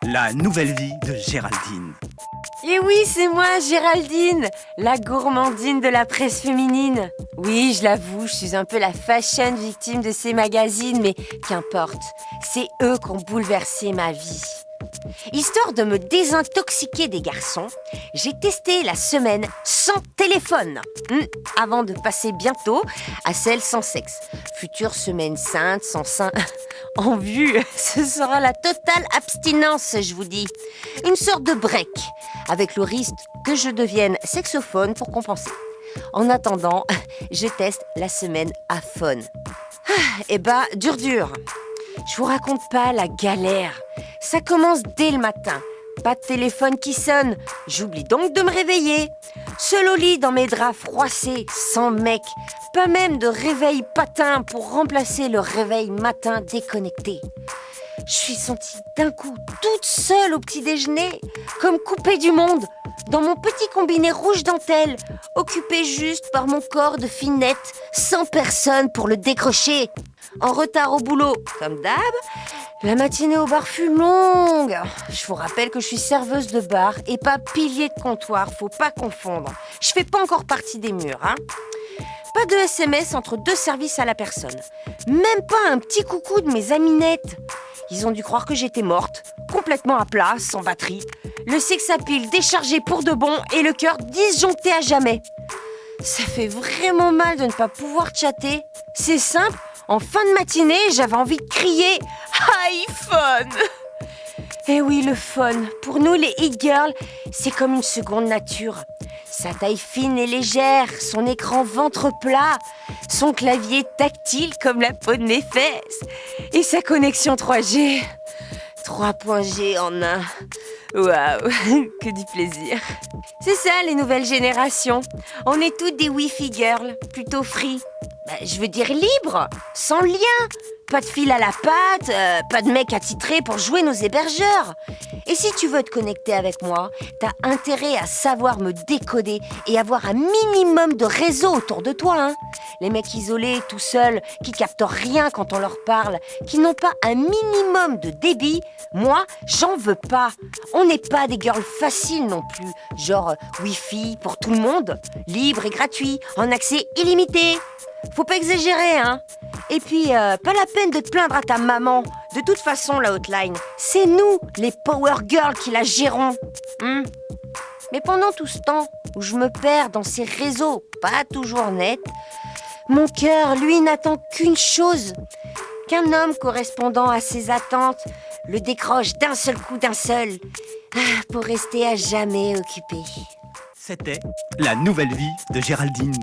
La nouvelle vie de Géraldine. Et oui, c'est moi, Géraldine, la gourmandine de la presse féminine. Oui, je l'avoue, je suis un peu la fashion victime de ces magazines, mais qu'importe, c'est eux qui ont bouleversé ma vie. Histoire de me désintoxiquer des garçons, j'ai testé la semaine sans téléphone, avant de passer bientôt à celle sans sexe. Future semaine sainte, sans sein en vue, ce sera la totale abstinence, je vous dis. Une sorte de break, avec le risque que je devienne sexophone pour compenser. En attendant, je teste la semaine à phone. Eh ben, dur. Je vous raconte pas la galère. Ça commence dès le matin. Pas de téléphone qui sonne. J'oublie donc de me réveiller. Seul au lit dans mes draps froissés, sans mec. Pas même de réveil patin pour remplacer le réveil matin déconnecté. Je suis sentie d'un coup toute seule au petit déjeuner, comme coupée du monde, dans mon petit combiné rouge dentelle, occupée juste par mon corps de finette, sans personne pour le décrocher. En retard au boulot, comme d'hab, la matinée au bar fut longue. Je vous rappelle que je suis serveuse de bar et pas pilier de comptoir, faut pas confondre. Je fais pas encore partie des murs, hein. Pas de SMS entre deux services à la personne. Même pas un petit coucou de mes aminettes. Ils ont dû croire que j'étais morte, complètement à plat, sans batterie. Le sex appeal déchargé pour de bon et le cœur disjoncté à jamais. Ça fait vraiment mal de ne pas pouvoir chatter. C'est simple, en fin de matinée, j'avais envie de crier « iPhone !» Eh oui, le fun. Pour nous, les e-girls, c'est comme une seconde nature. Sa taille fine et légère, son écran ventre plat, son clavier tactile comme la peau de mes fesses et sa connexion 3G. 3.G en un. Waouh, que du plaisir. C'est ça, les nouvelles générations. On est toutes des Wi-Fi girls, plutôt free. Je veux dire libre, sans lien. Pas de fil à la patte, pas de mec attitré pour jouer nos hébergeurs. Et si tu veux te connecter avec moi, t'as intérêt à savoir me décoder et avoir un minimum de réseau autour de toi, hein. Les mecs isolés, tout seuls, qui captent rien quand on leur parle, qui n'ont pas un minimum de débit, moi, j'en veux pas. On n'est pas des girls faciles non plus, genre Wi-Fi pour tout le monde, libre et gratuit, en accès illimité. Faut pas exagérer, hein. Et puis, pas la peine de te plaindre à ta maman. De toute façon, la hotline, c'est nous, les power girls, qui la gérons. Mais pendant tout ce temps où je me perds dans ces réseaux pas toujours nets, mon cœur, lui, n'attend qu'une chose. Qu'un homme correspondant à ses attentes le décroche d'un seul coup, pour rester à jamais occupé. C'était la nouvelle vie de Géraldine.